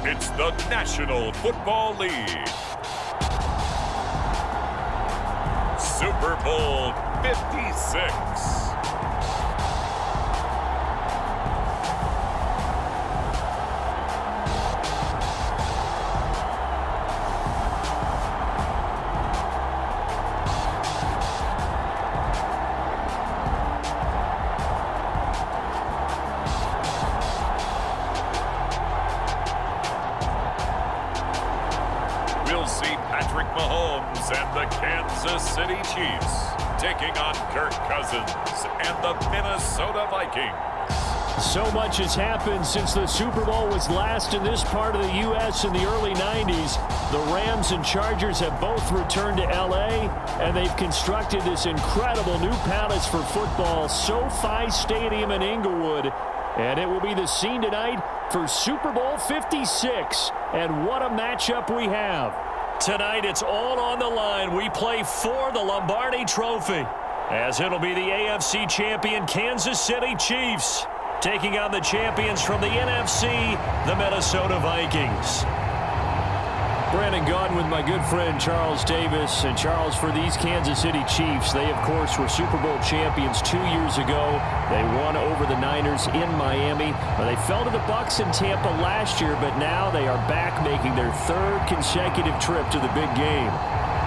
It's the National Football League. Super Bowl 56. We'll see Patrick Mahomes and the Kansas City Chiefs taking on Kirk Cousins and the Minnesota Vikings. So much has happened since the Super Bowl was last in this part of the U.S. in the early 90s. The Rams and Chargers have both returned to L.A., and they've constructed this incredible new palace for football, SoFi Stadium in Inglewood. And it will be the scene tonight for Super Bowl 56. And what a matchup we have. Tonight, it's all on the line. We play for the Lombardi Trophy, as it'll be the AFC champion Kansas City Chiefs taking on the champions from the NFC, the Minnesota Vikings. Brandon Gaudin with my good friend Charles Davis. And Charles, for these Kansas City Chiefs, they of course were Super Bowl champions 2 years ago. They won over the Niners in Miami. They fell to the Bucs in Tampa last year, but now they are back making their third consecutive trip to the big game.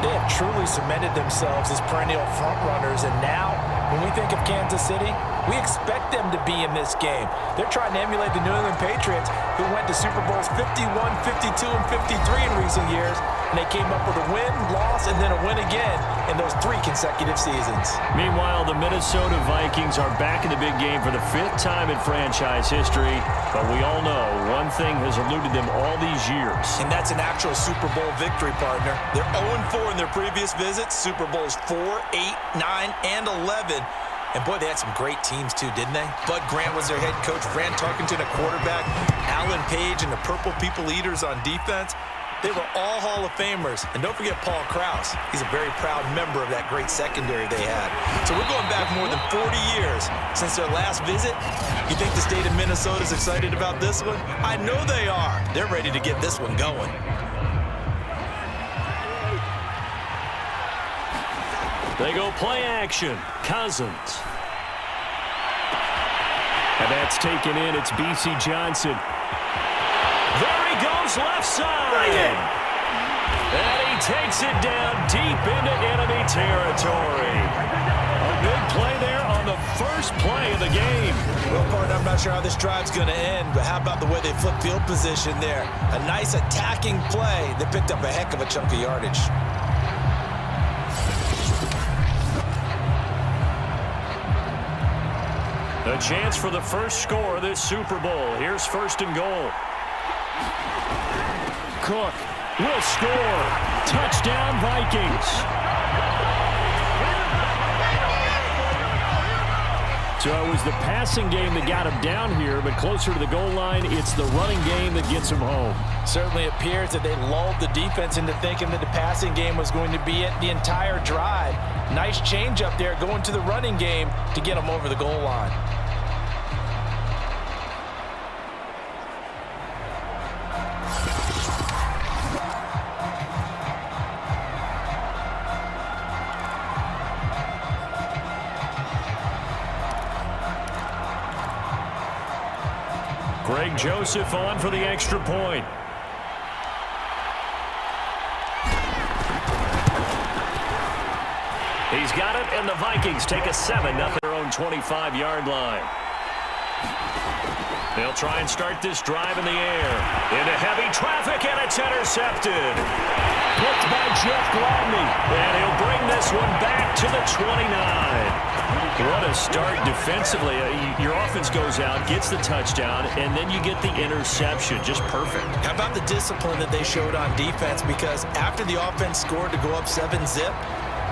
They have truly cemented themselves as perennial frontrunners, and now when we think of Kansas City, we expect them to be in this game. They're trying to emulate the New England Patriots, who went to Super Bowls 51, 52, and 53 in recent years, and they came up with a win, loss, and then a win again in those 3 consecutive seasons. Meanwhile, the Minnesota Vikings are back in the big game for the 5th time in franchise history, but we all know one thing has eluded them all these years. And that's an actual Super Bowl victory, partner. They're 0-4 in their previous visits, Super Bowls 4, 8, 9, and 11. And boy, they had some great teams too, didn't they? Bud Grant was their head coach, Fran Tarkenton a quarterback, Alan Page and the Purple People Eaters on defense. They were all Hall of Famers. And don't forget Paul Krause. He's a very proud member of that great secondary they had. So we're going back more than 40 years since their last visit. You think the state of Minnesota is excited about this one? I know they are. They're ready to get this one going. They go play action. Cousins. And that's taken in. It's B.C. Johnson. There he goes, left side. And he takes it down deep into enemy territory. A big play there on the first play of the game. Well, partner, I'm not sure how this drive's going to end, but how about the way they flip field position there? A nice attacking play. They picked up a heck of a chunk of yardage. A chance for the first score of this Super Bowl. Here's 1st and goal. Cook will score. Touchdown, Vikings. So it was the passing game that got him down here, but closer to the goal line, it's the running game that gets him home. Certainly appears that they lulled the defense into thinking that the passing game was going to be it the entire drive. Nice change up there going to the running game to get them over the goal line. Greg Joseph on for the extra point. He's got it, and the Vikings take a 7-0 their own 25-yard line. They'll try and start this drive in the air. Into heavy traffic, and it's intercepted. Picked by Jeff Gladney, and he'll bring this one back to the 29. What a start defensively. Your offense goes out, gets the touchdown, and then you get the interception. Just perfect. How about the discipline that they showed on defense? Because after the offense scored to go up 7-zip,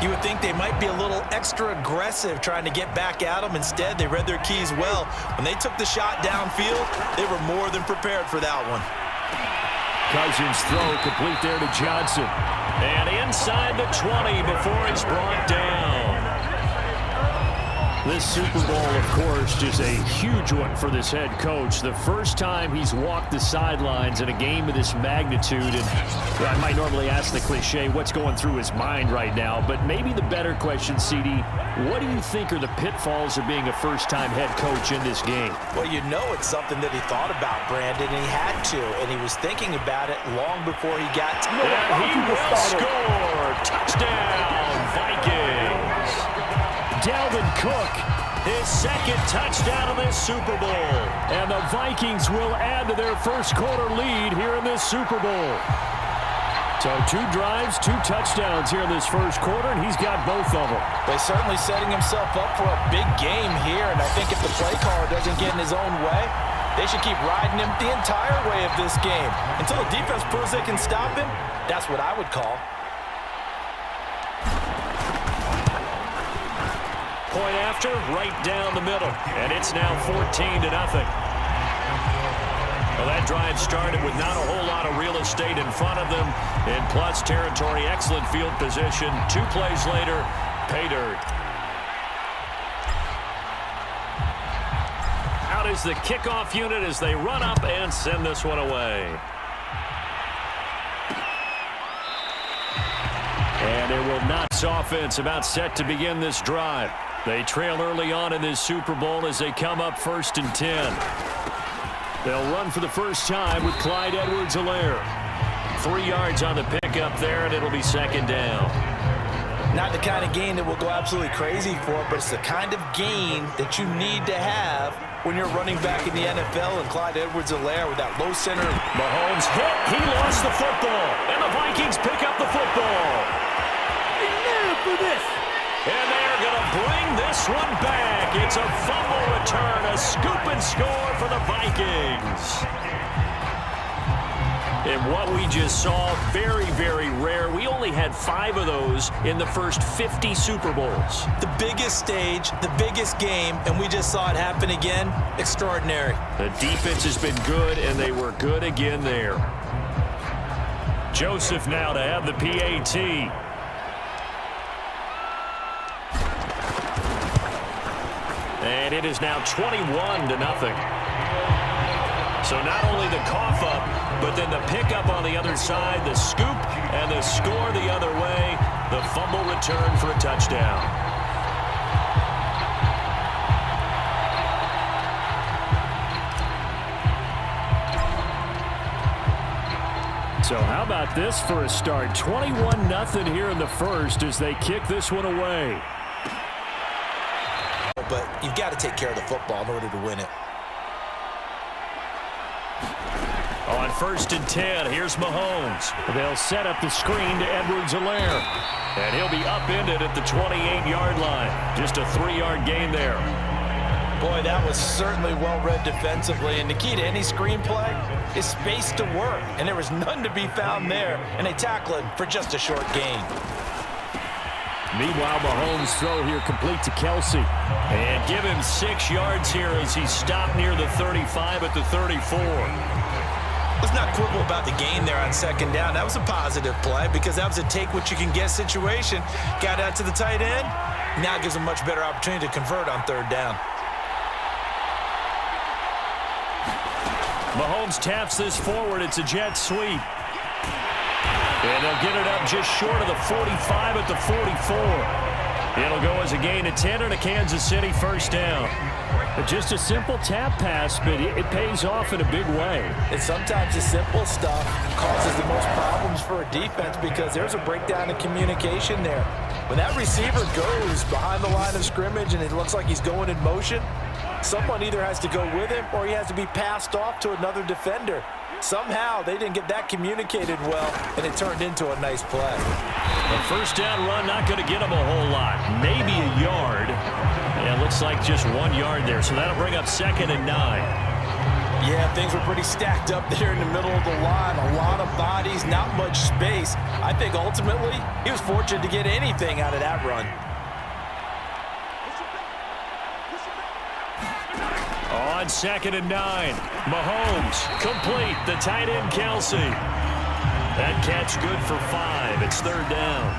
you would think they might be a little extra aggressive trying to get back at them. Instead, they read their keys well. When they took the shot downfield, they were more than prepared for that one. Cousins throw complete there to Johnson. And inside the 20 before it's brought down. This Super Bowl, of course, just a huge one for this head coach. The first time he's walked the sidelines in a game of this magnitude. And I might normally ask the cliche, what's going through his mind right now? But maybe the better question, CD, what do you think are the pitfalls of being a first-time head coach in this game? Well, you know it's something that he thought about, Brandon, and he had to. And he was thinking about it long before he got to it. And he will score. Touchdown, Vikings. Dalvin Cook, his second touchdown of this Super Bowl. And the Vikings will add to their first quarter lead here in this Super Bowl. So 2 drives, 2 touchdowns here in this first quarter, and he's got both of them. But he's certainly setting himself up for a big game here, and I think if the play caller doesn't get in his own way, they should keep riding him the entire way of this game. Until the defense proves they can stop him, that's what I would call. Point after, right down the middle. And it's now 14-0. Well, that drive started with not a whole lot of real estate in front of them. In plus territory, excellent field position. 2 plays later, pay dirt. Out is the kickoff unit as they run up and send this one away. And it will not. Offense about set to begin this drive. They trail early on in this Super Bowl as they come up 1st and 10. They'll run for the first time with Clyde Edwards-Helaire. 3 yards on the pickup there, and it'll be 2nd down. Not the kind of gain that will go absolutely crazy for, but it's the kind of gain that you need to have when you're running back in the NFL, and Clyde Edwards-Helaire with that low center. Mahomes hit. He lost the football, and the Vikings pick up the football. For this. And they're going to bring this one back. It's a fumble return, a scoop and score for the Vikings. And what we just saw, very, very rare. We only had 5 of those in the first 50 Super Bowls. The biggest stage, the biggest game, and we just saw it happen again. Extraordinary. The defense has been good, and they were good again there. Joseph now to have the PAT. And it is now 21-0. So not only the cough up, but then the pickup on the other side, the scoop, and the score the other way. The fumble return for a touchdown. So how about this for a start? 21-0 here in the first as they kick this one away. But you've got to take care of the football in order to win it. On 1st and 10, here's Mahomes. They'll set up the screen to Edwards-Helaire. And he'll be upended at the 28-yard line. Just a 3-yard gain there. Boy, that was certainly well-read defensively. And the key to any screenplay is space to work. And there was none to be found there. And they tackle it for just a short gain. Meanwhile, Mahomes' throw here complete to Kelsey. And give him 6 yards here as he stopped near the 35 at the 34. Let's not quibble about the gain there on 2nd down. That was a positive play because that was a take-what-you-can-get situation. Got out to the tight end. Now it gives him a much better opportunity to convert on 3rd down. Mahomes taps this forward. It's a jet sweep. And they'll get it up just short of the 45 at the 44. It'll go as a gain of 10 and a Kansas City 1st down. But just a simple tap pass, but it pays off in a big way. And sometimes the simple stuff causes the most problems for a defense because there's a breakdown in communication there. When that receiver goes behind the line of scrimmage and it looks like he's going in motion, someone either has to go with him or he has to be passed off to another defender. Somehow they didn't get that communicated well, and it turned into a nice play. The 1st down run not going to get him a whole lot. Maybe a yard. Yeah, looks like just 1 yard there, so that'll bring up 2nd and 9. Yeah, things were pretty stacked up there in the middle of the line. A lot of bodies, not much space. I think ultimately he was fortunate to get anything out of that run. On 2nd and 9, Mahomes complete. The tight end Kelsey. That catch good for 5. It's 3rd down.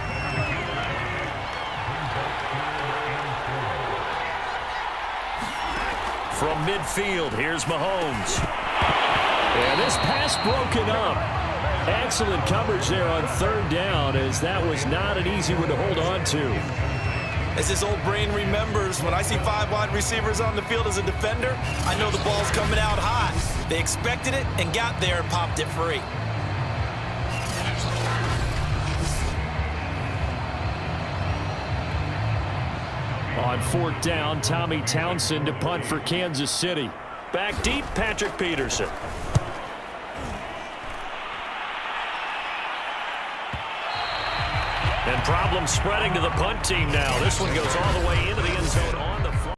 From midfield, here's Mahomes. And this pass broken up. Excellent coverage there on third down, as that was not an easy one to hold on to. As this old brain remembers, when I see 5 wide receivers on the field as a defender, I know the ball's coming out hot. They expected it and got there and popped it free. On fourth down, Tommy Townsend to punt for Kansas City. Back deep, Patrick Peterson. And problems spreading to the punt team now. This one goes all the way into the end zone on the fly.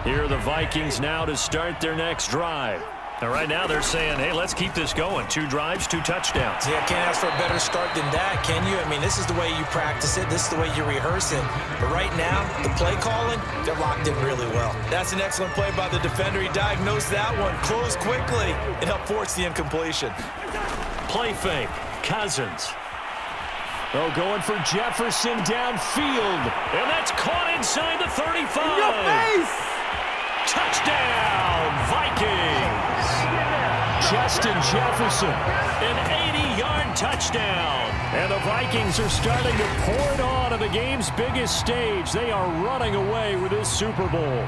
Here are the Vikings now to start their next drive. And right now they're saying, hey, let's keep this going. 2 drives, 2 touchdowns. Yeah, can't ask for a better start than that, can you? I mean, this is the way you practice it. This is the way you rehearse it. But right now, the play calling, they're locked in really well. That's an excellent play by the defender. He diagnosed that one, closed quickly, and helped force the incompletion. Play fake, Cousins. Oh, going for Jefferson downfield. And that's caught inside the 35. In your face! Touchdown, Vikings! Justin Jefferson, an 80-yard touchdown. And the Vikings are starting to pour it on the game's biggest stage. They are running away with this Super Bowl.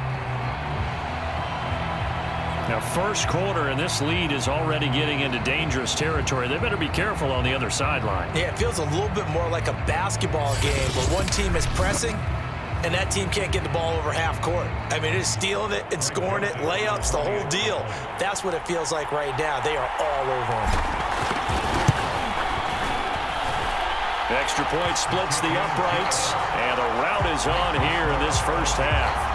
Now, first quarter, and this lead is already getting into dangerous territory. They better be careful on the other sideline. Yeah, it feels a little bit more like a basketball game where one team is pressing and that team can't get the ball over half court. I mean, it's stealing it, it's scoring it, layups, the whole deal. That's what it feels like right now. They are all over them. Extra point splits the uprights, and a rout is on here in this first half.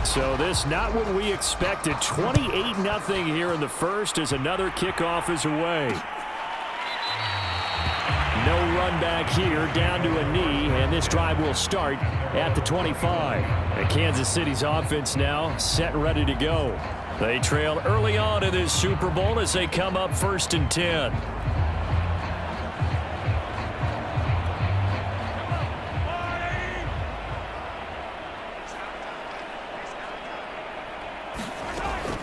So this not what we expected. 28-0 here in the first as another kickoff is away. No run back here, down to a knee, and this drive will start at the 25. And Kansas City's offense now set and ready to go. They trail early on in this Super Bowl as they come up 1st and 10.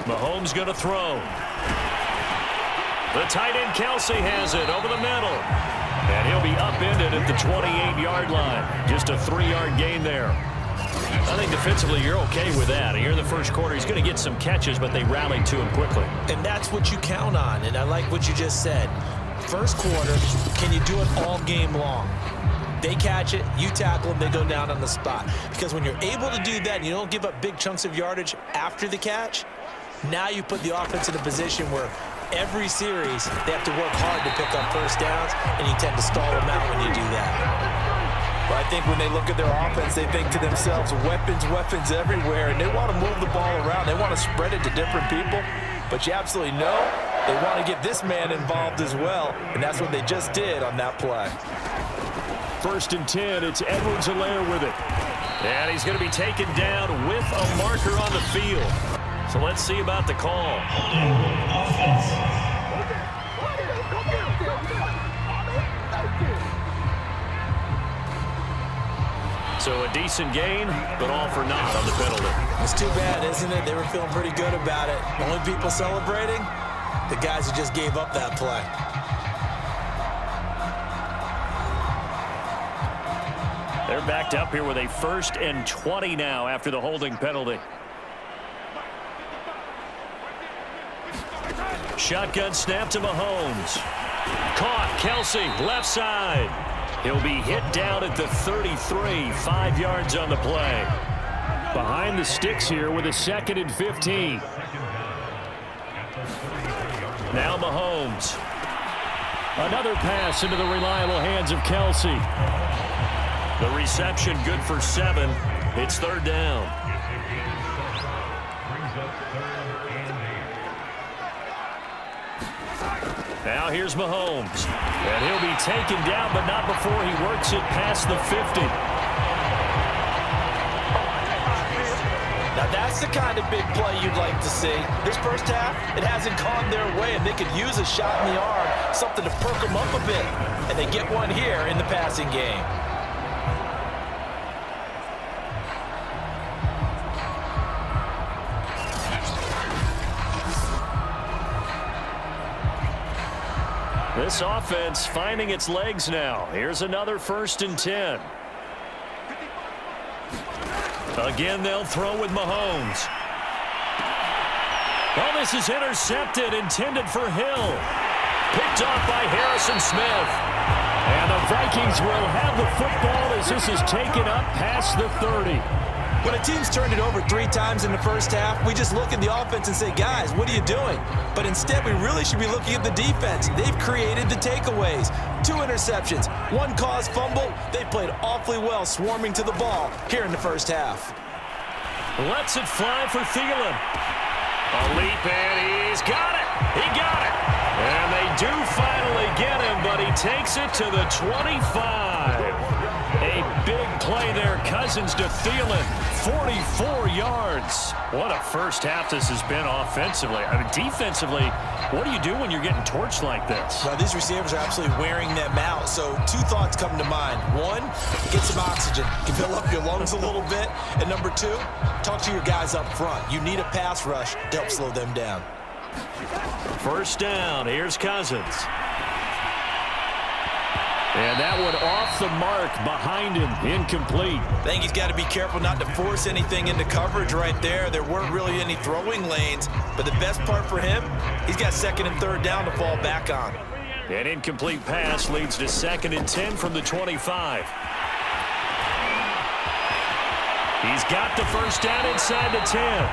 Mahomes going to throw. The tight end Kelsey has it over the middle. And he'll be upended at the 28-yard line. Just a 3-yard gain there. I think defensively you're okay with that. Here in the first quarter, he's going to get some catches, but they rallied to him quickly. And that's what you count on, and I like what you just said. First quarter, can you do it all game long? They catch it, you tackle them, they go down on the spot. Because when you're able to do that and you don't give up big chunks of yardage after the catch, now you put the offense in a position where every series they have to work hard to pick up first downs, and you tend to stall them out when you do that. But I think when they look at their offense, they think to themselves, weapons everywhere, and they want to move the ball around. They want to spread it to different people, but you absolutely know they want to get this man involved as well, and that's what they just did on that play. 1st and 10, it's Edwards-Helaire with it. And he's going to be taken down with a marker on the field. So let's see about the call. So a decent gain, but all for naught on the penalty. It's too bad, isn't it? They were feeling pretty good about it. Only people celebrating, the guys who just gave up that play. They're backed up here with a 1st and 20 now after the holding penalty. Shotgun snap to Mahomes. Caught, Kelsey, left side. He'll be hit down at the 33, 5 yards on the play. Behind the sticks here with a 2nd and 15. Now Mahomes. Another pass into the reliable hands of Kelsey. The reception good for 7. It's 3rd down. Now here's Mahomes. And he'll be taken down, but not before he works it past the 50. That's the kind of big play you'd like to see. This first half, it hasn't gone their way, and they could use a shot in the arm, something to perk them up a bit. And they get one here in the passing game. This offense finding its legs now. Here's another 1st and 10. Again, they'll throw with Mahomes. Well, this is intercepted, intended for Hill. Picked off by Harrison Smith. And the Vikings will have the football as this is taken up past the 30. When a team's turned it over 3 times in the first half, we just look at the offense and say, guys, what are you doing? But instead, we really should be looking at the defense. They've created the takeaways. 2 interceptions, 1 caused fumble. They played awfully well swarming to the ball here in the first half. Lets it fly for Thielen. A leap, and he's got it. He got it. And they do finally get him, but he takes it to the 25. A big play there, Cousins to Thielen, 44 yards. What a first half this has been offensively. I mean, defensively, what do you do when you're getting torched like this? Well, these receivers are absolutely wearing them out. So 2 thoughts come to mind. 1, get some oxygen. You can fill up your lungs a little bit. And number 2, talk to your guys up front. You need a pass rush to help slow them down. First down, here's Cousins. And that one off the mark behind him, incomplete. I think he's got to be careful not to force anything into coverage right there. There weren't really any throwing lanes, but the best part for him, he's got 2nd and 3rd down to fall back on. An incomplete pass leads to 2nd and 10 from the 25. He's got the first down inside the 10.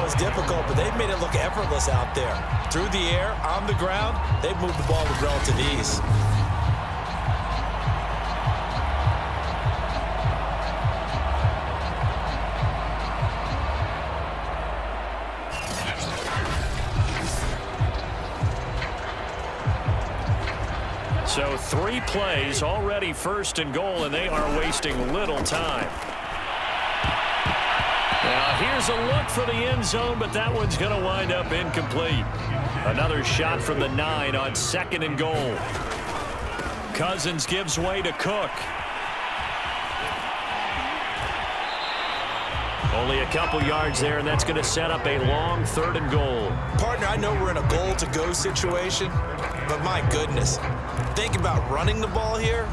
It's difficult, but they've made it look effortless out there. Through the air, on the ground, they've moved the ball with relative ease. So 3 plays, already 1st and goal, and they are wasting little time. Now here's a look for the end zone, but that one's going to wind up incomplete. Another shot from the 9 on 2nd and goal. Cousins gives way to Cook. Only a couple yards there, and that's going to set up a long 3rd and goal. Partner, I know we're in a goal-to-go situation, but my goodness, think about running the ball here.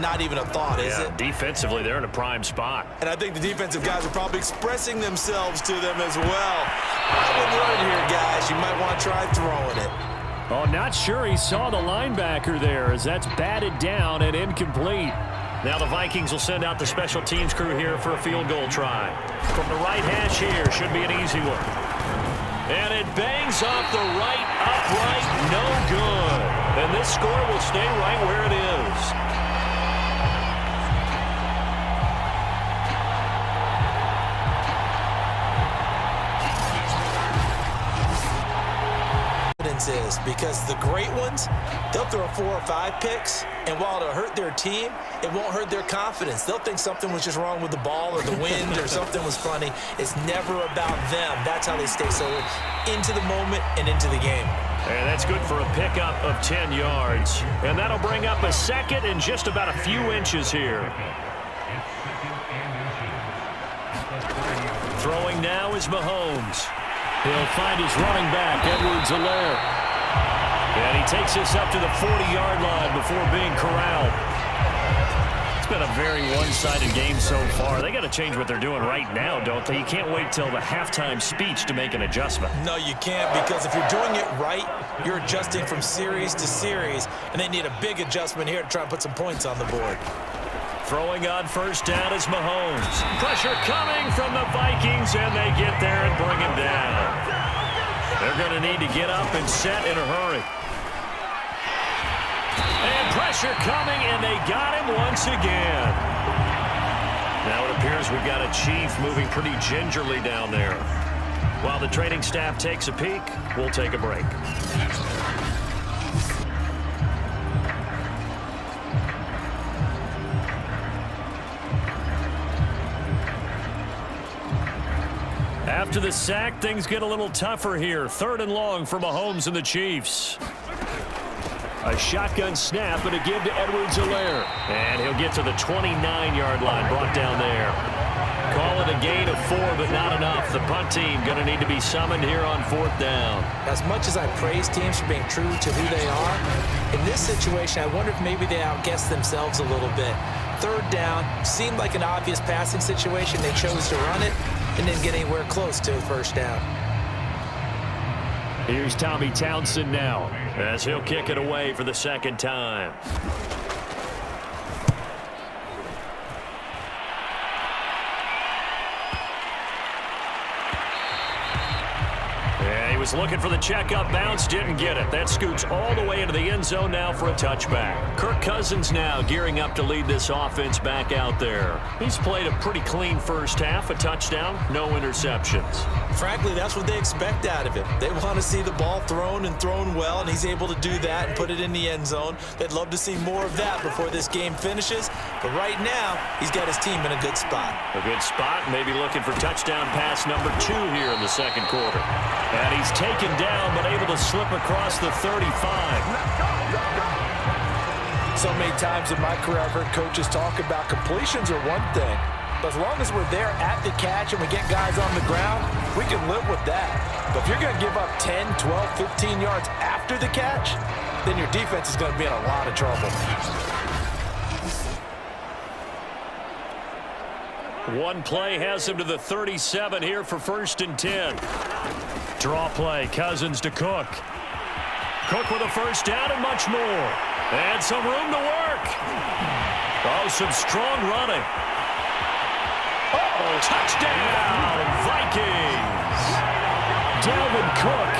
Not even a thought, is it? Defensively, they're in a prime spot. And I think the defensive guys are probably expressing themselves to them as well. I would learn here, guys. You might want to try throwing it. Oh, not sure he saw the linebacker there as that's batted down and incomplete. Now the Vikings will send out the special teams crew here for a field goal try. From the right hash here, should be an easy one. And it bangs off the right upright, no good. And this score will stay right where it is. Is because the great ones, they'll throw 4 or 5 picks, and while it'll hurt their team, it won't hurt their confidence. They'll think something was just wrong with the ball or the wind or something was funny. It's never about them. That's how they stay so into the moment and into the game. And that's good for a pickup of 10 yards. And that'll bring up a 2nd and just about a few inches here. Throwing now is Mahomes. He'll find his running back, Edwards-Helaire. And he takes this up to the 40-yard line before being corralled. It's been a very one-sided game so far. They got to change what they're doing right now, don't they? You can't wait till the halftime speech to make an adjustment. No, you can't, because if you're doing it right, you're adjusting from series to series, and they need a big adjustment here to try and put some points on the board. Throwing on first down is Mahomes. Pressure coming from the Vikings, and they get there and bring him down. They're going to need to get up and set in a hurry. And pressure coming, and they got him once again. Now it appears we've got a Chief moving pretty gingerly down there. While the training staff takes a peek, we'll take a break. After the sack, things get a little tougher here. 3rd and long for Mahomes and the Chiefs. A shotgun snap and a give to Edwards-Helaire. And he'll get to the 29-yard line, brought down there. Call it a gain of 4, but not enough. The punt team going to need to be summoned here on 4th down. As much as I praise teams for being true to who they are, in this situation, I wonder if maybe they outguessed themselves a little bit. 3rd down, seemed like an obvious passing situation. They chose to run it and didn't get anywhere close to a 1st down. Here's Tommy Townsend now, as he'll kick it away for the 2nd time. Was looking for the checkup bounce, didn't get it. That scoots all the way into the end zone now for a touchback. Kirk Cousins now gearing up to lead this offense back out there. He's played a pretty clean first half, a touchdown, no interceptions. Frankly, that's what they expect out of him. They want to see the ball thrown and thrown well, and he's able to do that and put it in the end zone. They'd love to see more of that before this game finishes, but right now, he's got his team in a good spot. A good spot, maybe looking for touchdown pass number 2 here in the 2nd quarter. And he's taken down, but able to slip across the 35. So many times in my career, I've heard coaches talk about completions are one thing, but as long as we're there at the catch and we get guys on the ground, we can live with that. But if you're going to give up 10, 12, 15 yards after the catch, then your defense is going to be in a lot of trouble. One play has him to the 37 here for 1st and 10. Draw play, Cousins to Cook. Cook with a 1st down and much more. And some room to work. Oh, some strong running. Uh-oh, touchdown, Vikings. Dalvin Cook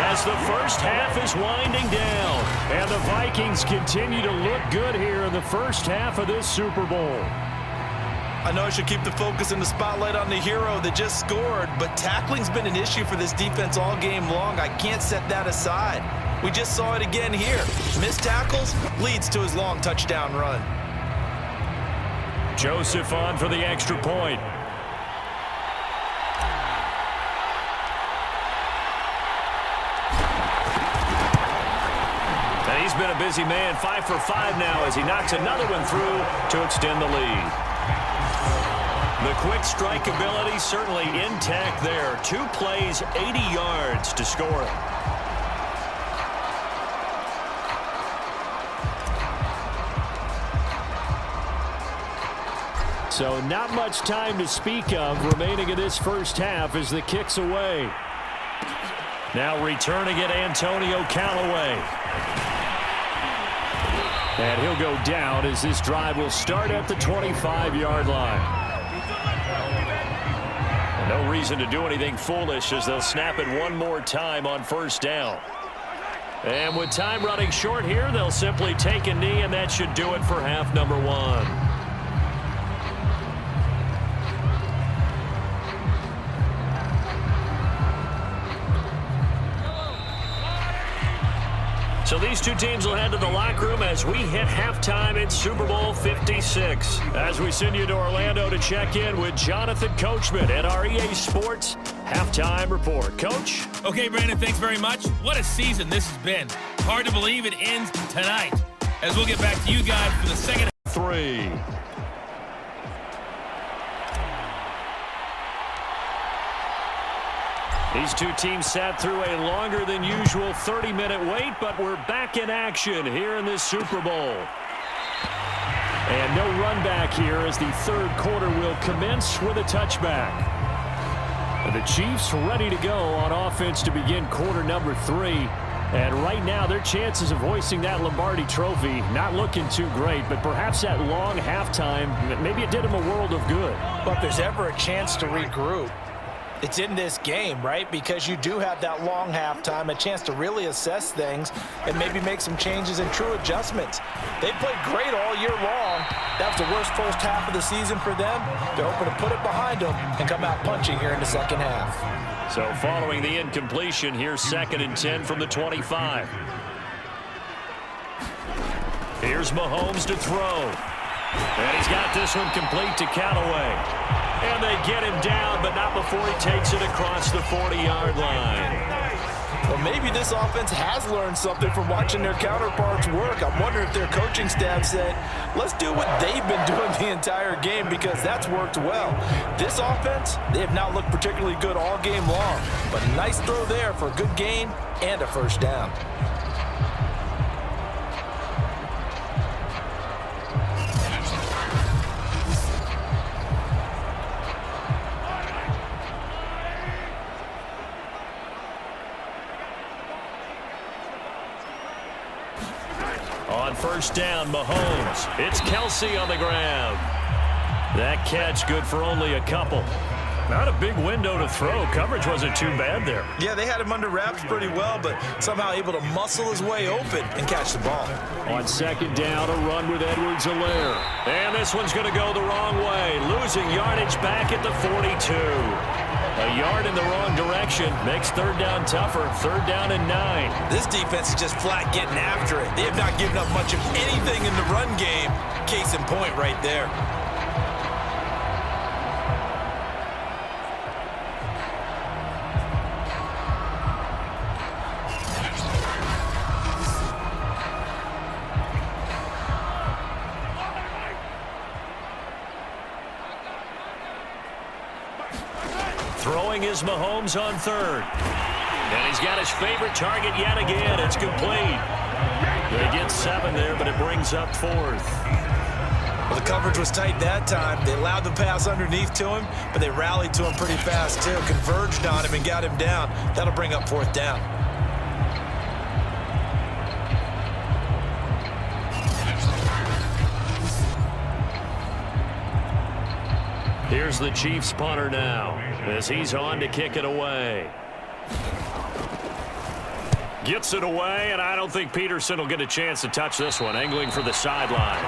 as the first half is winding down. And the Vikings continue to look good here in the first half of this Super Bowl. I know I should keep the focus and the spotlight on the hero that just scored, but tackling's been an issue for this defense all game long. I can't set that aside. We just saw it again here. Missed tackles leads to his long touchdown run. Joseph on for the extra point. And he's been a busy man, 5 for 5 now as he knocks another one through to extend the lead. The quick strike ability certainly intact there. 2 plays, 80 yards to score it. So not much time to speak of remaining in this first half as the kick's away. Now returning it, Antonio Callaway. And he'll go down as this drive will start at the 25-yard line. No reason to do anything foolish as they'll snap it one more time on 1st down. And with time running short here, they'll simply take a knee, and that should do it for half number 1. So these two teams will head to the locker room as we hit halftime in Super Bowl 56. As we send you to Orlando to check in with Jonathan Coachman at our EA Sports Halftime Report. Coach? Okay, Brandon, thanks very much. What a season this has been. Hard to believe it ends tonight. As we'll get back to you guys for the second 3. These two teams sat through a longer than usual 30-minute wait, but we're back in action here in this Super Bowl. And no run back here as the 3rd quarter will commence with a touchback. And the Chiefs ready to go on offense to begin quarter number 3. And right now, their chances of hoisting that Lombardi trophy not looking too great, but perhaps that long halftime, maybe it did them a world of good. But if there's ever a chance to regroup, it's in this game, right? Because you do have that long halftime, a chance to really assess things and maybe make some changes and true adjustments. They played great all year long. That was the worst first half of the season for them. They're hoping to put it behind them and come out punching here in the second half. So following the incompletion, here's 2nd and 10 from the 25. Here's Mahomes to throw. And he's got this one complete to Callaway. And they get him down, but not before he takes it across the 40-yard line. Well, maybe this offense has learned something from watching their counterparts work. I'm wondering if their coaching staff said, let's do what they've been doing the entire game, because that's worked well. This offense, they have not looked particularly good all game long, but a nice throw there for a good gain and a first down. On first down, Mahomes. It's Kelsey on the ground. That catch good for only a couple. Not a big window to throw. Coverage wasn't too bad there. Yeah, they had him under wraps pretty well, but somehow able to muscle his way open and catch the ball. On second down, a run with Edwards-Helaire. And this one's going to go the wrong way. Losing yardage back at the 42. A yard in the wrong direction makes third down tougher. Third down and 9. This defense is just flat getting after it. They have not given up much of anything in the run game. Case in point right there. Throwing is Mahomes on third. And he's got his favorite target yet again. It's complete. They get 7 there, but it brings up 4th. Well, the coverage was tight that time. They allowed the pass underneath to him, but they rallied to him pretty fast, too. Converged on him and got him down. That'll bring up 4th down. Here's the Chiefs punter now as he's on to kick it away. Gets it away, and I don't think Peterson will get a chance to touch this one. Angling for the sideline.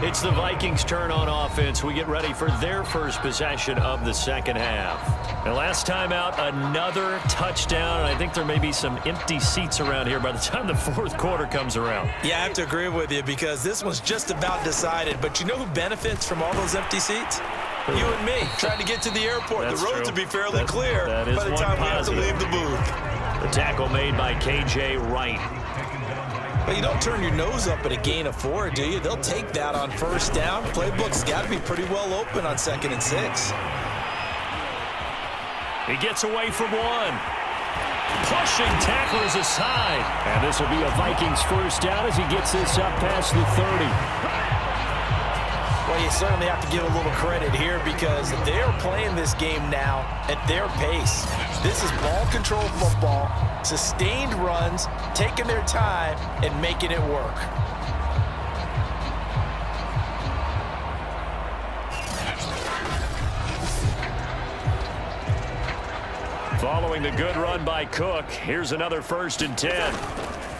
It's the Vikings' turn on offense. We get ready for their first possession of the second half. And last time out, another touchdown, and I think there may be some empty seats around here by the time the fourth quarter comes around. Yeah, I have to agree with you because this one's just about decided. But you know who benefits from all those empty seats? You and me, trying to get to the airport. That's the roads true. will be fairly clear that is by the time we have to leave the booth. The tackle made by K.J. Wright. But you don't turn your nose up at a gain of 4, do you? They'll take that on first down. Playbook's got to be pretty well open on 2nd and 6. He gets away from one. Pushing tacklers aside. And this will be a Vikings first down as he gets this up past the 30. Well, you certainly have to give a little credit here because they're playing this game now at their pace. This is ball control football, sustained runs, taking their time, and making it work. Following the good run by Cook, here's another 1st and 10.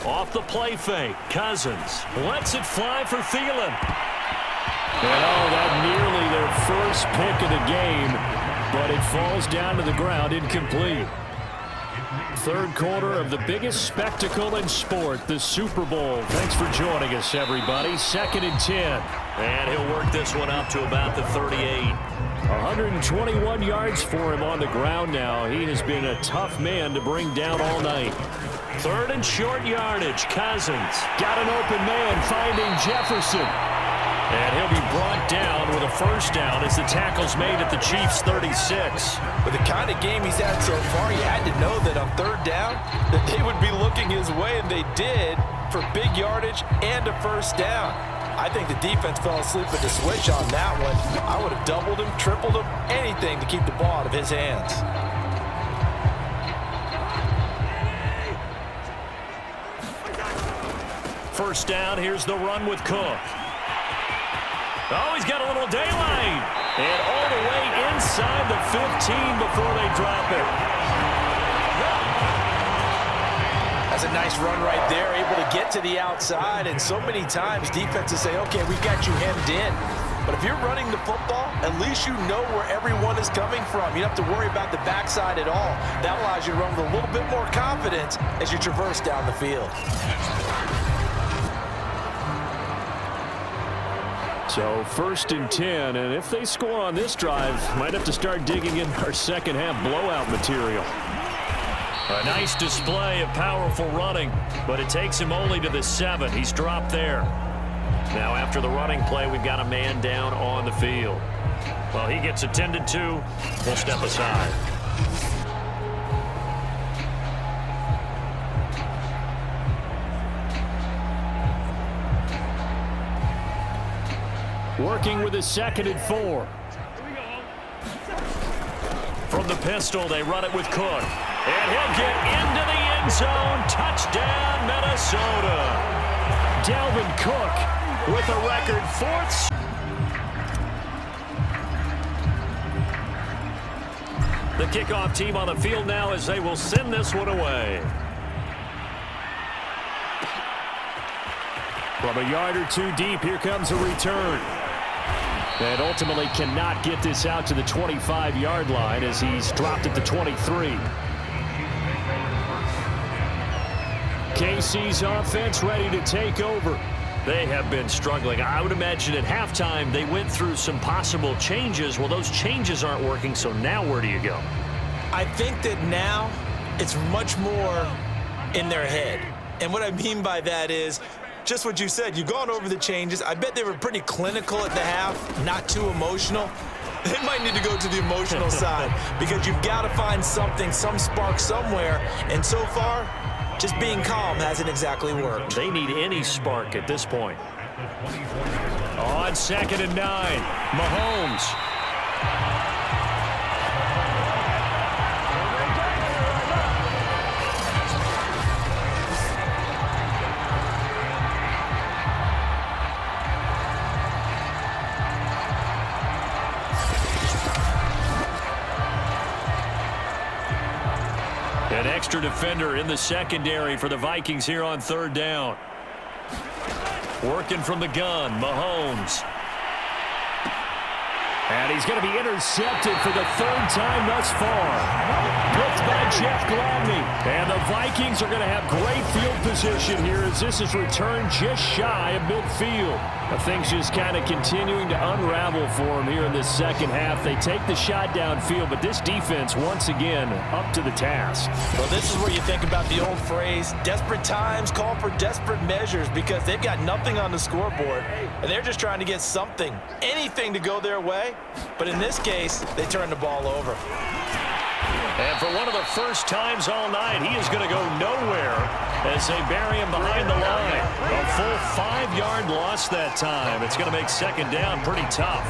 Off the play fake, Cousins lets it fly for Thielen. And oh, that nearly their first pick of the game, but it falls down to the ground incomplete. Third quarter of the biggest spectacle in sport, the Super Bowl. Thanks for joining us, everybody. 2nd and 10. And he'll work this one up to about the 38. 121 yards for him on the ground now. He has been a tough man to bring down all night. 3rd and short yardage. Cousins got an open man finding Jefferson. And he'll be brought down with a first down as the tackle's made at the Chiefs' 36. With the kind of game he's had so far, you had to know that on 3rd down that they would be looking his way, and they did for big yardage and a first down. I think the defense fell asleep at the switch on that one. I would have doubled him, tripled him, anything to keep the ball out of his hands. First down, here's the run with Cook. Oh, he's got a little daylight. And all the way inside the 15 before they drop it. That's a nice run right there, able to get to the outside. And so many times defenses say, okay, we've got you hemmed in. But if you're running the football, at least you know where everyone is coming from. You don't have to worry about the backside at all. That allows you to run with a little bit more confidence as you traverse down the field. So 1st and 10, and if they score on this drive, might have to start digging in our second half blowout material. A nice display of powerful running, but it takes him only to the 7. He's dropped there. Now after the running play, we've got a man down on the field. Well, he gets attended to. We'll step aside. Working with a 2nd and 4. From the pistol, they run it with Cook. And he'll get into the end zone. Touchdown, Minnesota. Dalvin Cook with a record 4th. The kickoff team on the field now as they will send this one away. From a yard or 2 deep, here comes a return. And ultimately cannot get this out to the 25-yard line as he's dropped at the 23. KC's offense ready to take over. They have been struggling. I would imagine at halftime they went through some possible changes. Well, those changes aren't working, so now where do you go? I think that now it's much more in their head. And what I mean by that is just what you said. You've gone over the changes. I bet they were pretty clinical at the half, not too emotional. They might need to go to the emotional side because you've got to find something, some spark somewhere. And so far, just being calm hasn't exactly worked. They need any spark at this point. On 2nd and 9, Mahomes. An extra defender in the secondary for the Vikings here on 3rd down. Working from the gun, Mahomes. And he's going to be intercepted for the 3rd time thus far. Picked by Jeff Gladney. And the Vikings are going to have great field position here as this is returned just shy of midfield. Things just kind of continuing to unravel for them here in this second half. They take the shot downfield, but this defense once again up to the task. Well, this is where you think about the old phrase, desperate times call for desperate measures, because they've got nothing on the scoreboard, and they're just trying to get something, anything to go their way. But in this case, they turn the ball over. And for one of the first times all night, he is going to go nowhere as they bury him behind the line. A full 5-yard loss that time. It's going to make 2nd down pretty tough.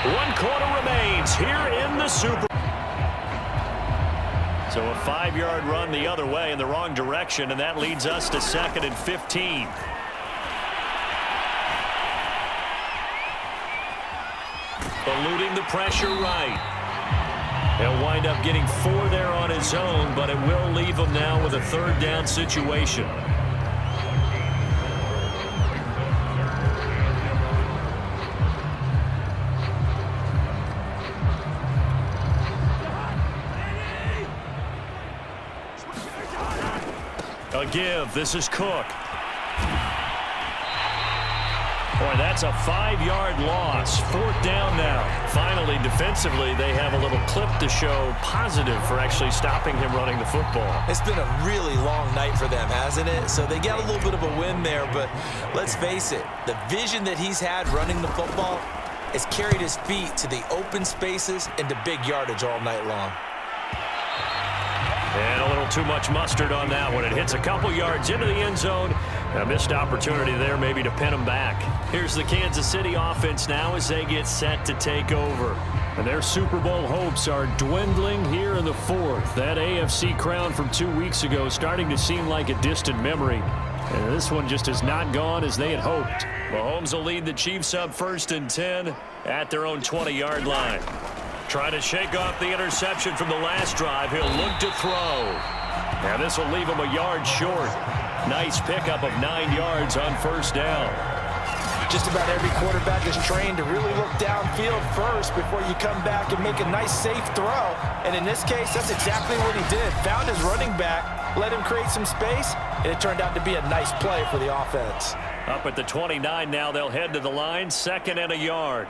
One quarter remains here in the Super Bowl. So a 5-yard run the other way in the wrong direction, and that leads us to 2nd and 15. Eluding the pressure right. He'll wind up getting 4 there on his own, but it will leave him now with a 3rd down situation. A give. This is Cook. Boy, that's a 5-yard loss. 4th down now. Finally, defensively, they have a little clip to show positive for actually stopping him running the football. It's been a really long night for them, hasn't it? So they got a little bit of a win there, but let's face it, the vision that he's had running the football has carried his feet to the open spaces and to big yardage all night long. And a little too much mustard on that one. It hits a couple yards into the end zone. A missed opportunity there maybe to pin them back. Here's the Kansas City offense now as they get set to take over. And their Super Bowl hopes are dwindling here in the 4th. That AFC crown from 2 weeks ago is starting to seem like a distant memory. And this one just has not gone as they had hoped. Mahomes will lead the Chiefs up 1st and 10 at their own 20-yard line. Trying to shake off the interception from the last drive. He'll look to throw. Now this will leave him a yard short. Nice pickup of 9 yards on first down. Just about every quarterback is trained to really look downfield first before you come back and make a nice, safe throw. And in this case, that's exactly what he did. Found his running back, let him create some space, and it turned out to be a nice play for the offense. Up at the 29 now, they'll head to the line, 2nd and a yard.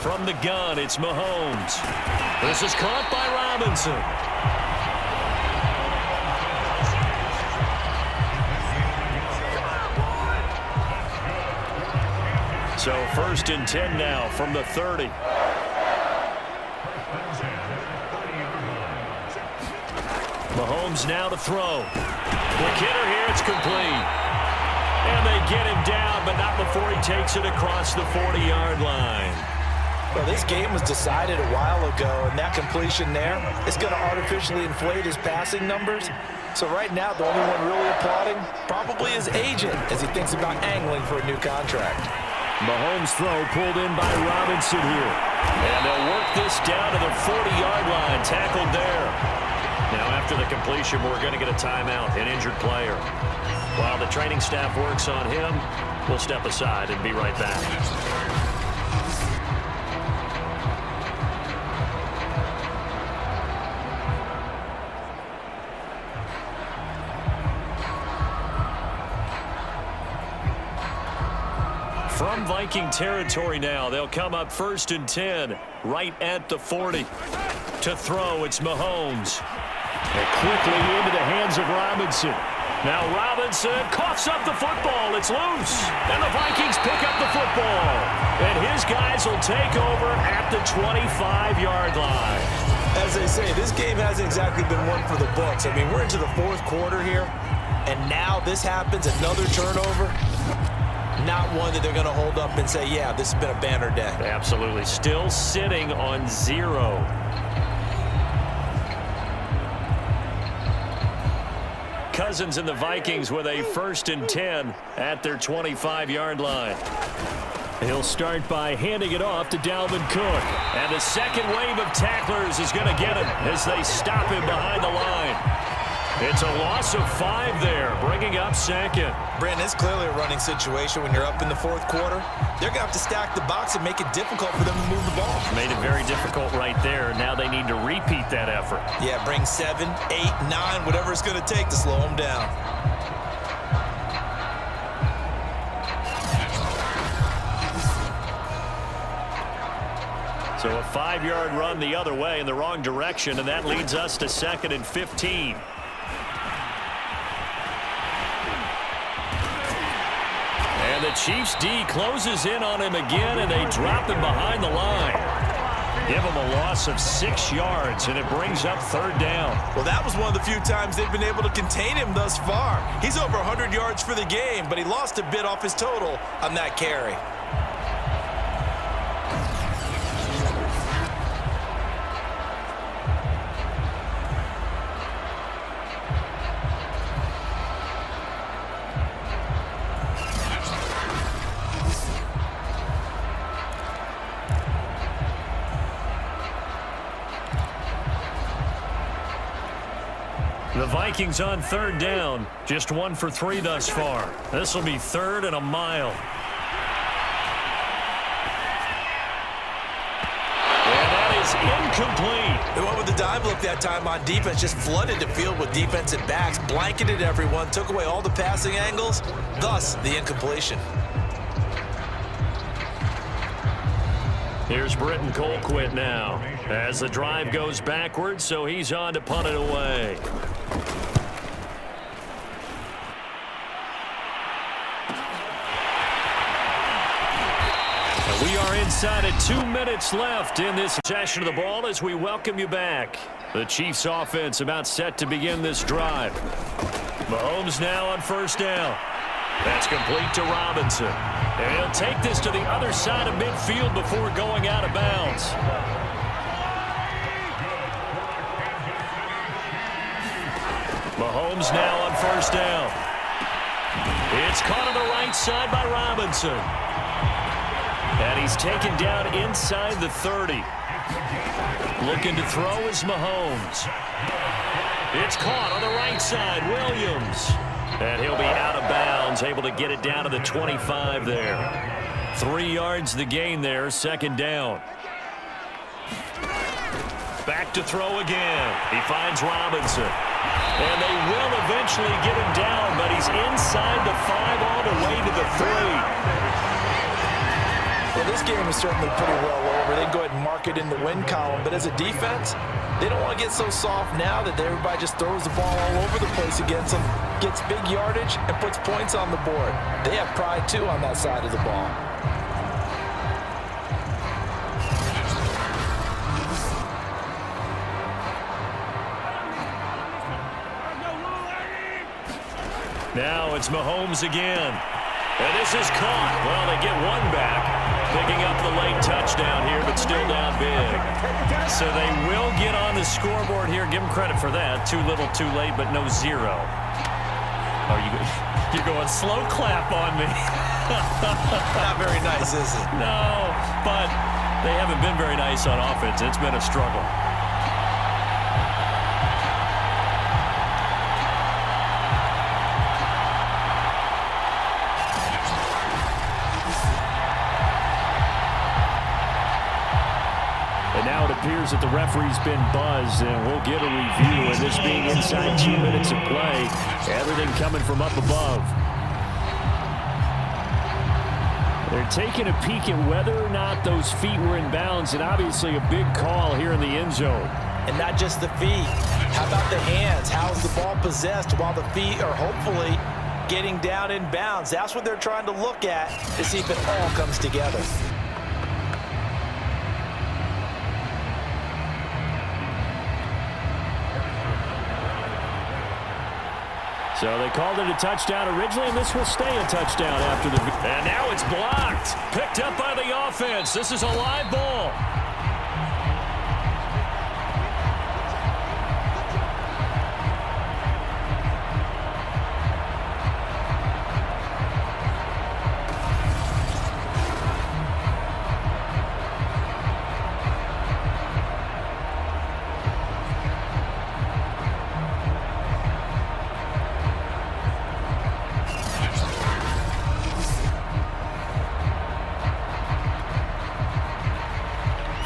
From the gun, it's Mahomes. This is caught by Robinson. So 1st and 10 now from the 30. Mahomes now to throw. The kidder here, it's complete. And they get him down, but not before he takes it across the 40-yard line. Well, this game was decided a while ago, and that completion there is going to artificially inflate his passing numbers. So right now, the only one really applauding probably his agent as he thinks about angling for a new contract. Mahomes' throw pulled in by Robinson here. And they'll work this down to the 40-yard line, tackled there. Now, after the completion, we're going to get a timeout, an injured player. While the training staff works on him, we'll step aside and be right back. From Viking territory now, they'll come up 1st and 10, right at the 40. To throw, it's Mahomes. And quickly into the hands of Robinson. Now Robinson coughs up the football. It's loose. And the Vikings pick up the football. And his guys will take over at the 25-yard line. As they say, this game hasn't exactly been one for the books. I mean, we're into the 4th quarter here, and now this happens, another turnover. Not one that they're going to hold up and say, yeah, this has been a banner day. Absolutely. Still sitting on 0. Cousins and the Vikings with a 1st and 10 at their 25-yard line. He'll start by handing it off to Dalvin Cook. And the second wave of tacklers is going to get him as they stop him behind the line. It's a loss of 5 there, bringing up 2nd. Brandon, it's clearly a running situation when you're up in the 4th quarter. They're going to have to stack the box and make it difficult for them to move the ball. Made it very difficult right there. Now they need to repeat that effort. Yeah, bring 7, 8, 9, whatever it's going to take to slow them down. So a 5-yard run the other way in the wrong direction, and that leads us to 2nd and 15. And the Chiefs D closes in on him again, and they drop him behind the line. Give him a loss of 6 yards, and it brings up 3rd down. Well, that was one of the few times they've been able to contain him thus far. He's over 100 yards for the game, but he lost a bit off his total on that carry. The Vikings on 3rd down. Just 1 for 3 thus far. This will be 3rd and a mile. And that is incomplete. They went with the dive look that time on defense. Just flooded the field with defensive backs. Blanketed everyone. Took away all the passing angles. Thus, the incompletion. Here's Britton Colquitt now as the drive goes backwards, so he's on to punt it away. We are inside at 2 minutes left in this possession of the ball as we welcome you back. The Chiefs offense about set to begin this drive. Mahomes now on 1st down. That's complete to Robinson. And he'll take this to the other side of midfield before going out of bounds. Mahomes now on 1st down. It's caught on the right side by Robinson. And he's taken down inside the 30. Looking to throw is Mahomes. It's caught on the right side. Williams. And he'll be out of bounds, able to get it down to the 25 there. 3 yards the gain there, second down. Back to throw again. He finds Robinson. And they will eventually get him down, but he's inside the 5 all the way to the 3. Well, this game is certainly pretty well over. They can go ahead and mark it in the win column. But as a defense, they don't want to get so soft now that everybody just throws the ball all over the place against them, gets big yardage, and puts points on the board. They have pride, too, on that side of the ball. Now it's Mahomes again. And this is caught. Well, they get one back, picking up the late touchdown here, but still down big. So they will get on the scoreboard here. Give them credit for that. Too little, too late, but no 0. Oh, you're going slow clap on me. Not very nice, is it? No, but they haven't been very nice on offense. It's been a struggle. Now it appears that the referee's been buzzed, and we'll get a review. And this being inside 2 minutes of play, everything coming from up above. They're taking a peek at whether or not those feet were in bounds, and obviously a big call here in the end zone. And not just the feet. How about the hands? How's the ball possessed while the feet are hopefully getting down in bounds? That's what they're trying to look at to see if it all comes together. So they called it a touchdown originally, and this will stay a touchdown after the... And now it's blocked. Picked up by the offense. This is a live ball.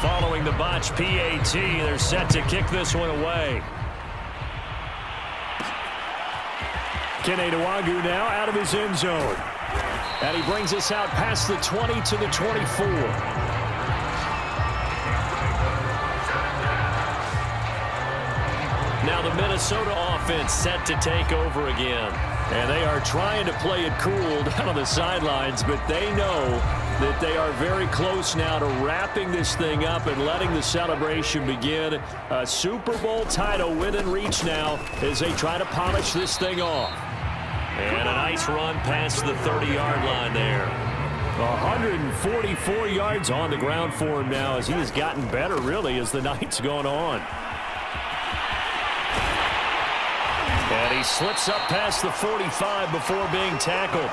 Following the botch PAT, they're set to kick this one away. Kene Nwagu now out of his end zone. And he brings us out past the 20 to the 24. Now the Minnesota offense set to take over again. And they are trying to play it cool down on the sidelines, but they know that they are very close now to wrapping this thing up and letting the celebration begin. A Super Bowl title within reach now as they try to polish this thing off. And a nice run past the 30-yard line there. 144 yards on the ground for him now as he has gotten better, really, as the night's gone on. And he slips up past the 45 before being tackled.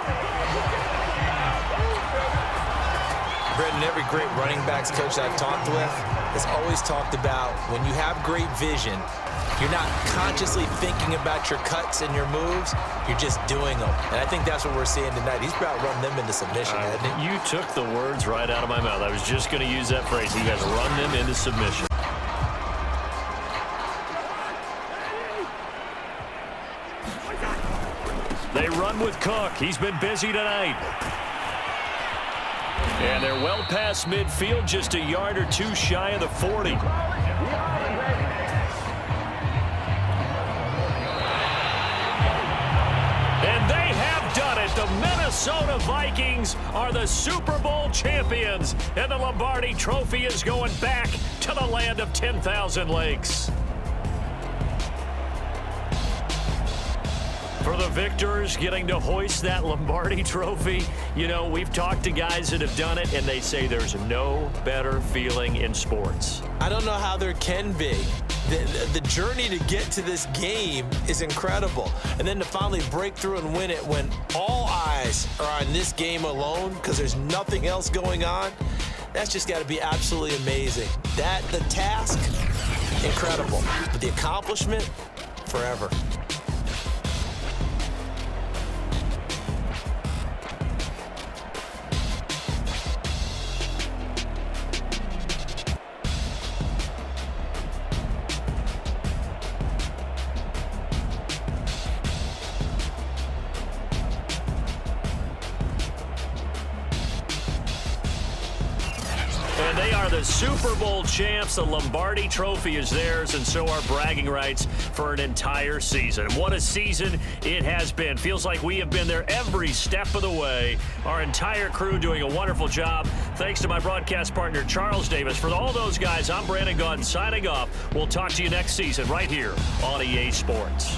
Brendan, every great running backs coach I've talked with has always talked about when you have great vision, you're not consciously thinking about your cuts and your moves, you're just doing them. And I think that's what we're seeing tonight. He's about run them into submission, hasn't he? You took the words right out of my mouth. I was just going to use that phrase. He has run them into submission. They run with Cook. He's been busy tonight. And they're well past midfield, just a yard or two shy of the 40. And they have done it. The Minnesota Vikings are the Super Bowl champions. And the Lombardi Trophy is going back to the land of 10,000 lakes. For the victors, getting to hoist that Lombardi Trophy, you know, we've talked to guys that have done it, and they say there's no better feeling in sports. I don't know how there can be. The journey to get to this game is incredible. And then to finally break through and win it when all eyes are on this game alone because there's nothing else going on, that's just got to be absolutely amazing. The task, incredible. But the accomplishment, forever. And they are the Super Bowl champs. The Lombardi Trophy is theirs, and so are bragging rights for an entire season. What a season it has been. Feels like we have been there every step of the way. Our entire crew doing a wonderful job. Thanks to my broadcast partner, Charles Davis. For all those guys, I'm Brandon Gunn signing off. We'll talk to you next season right here on EA Sports.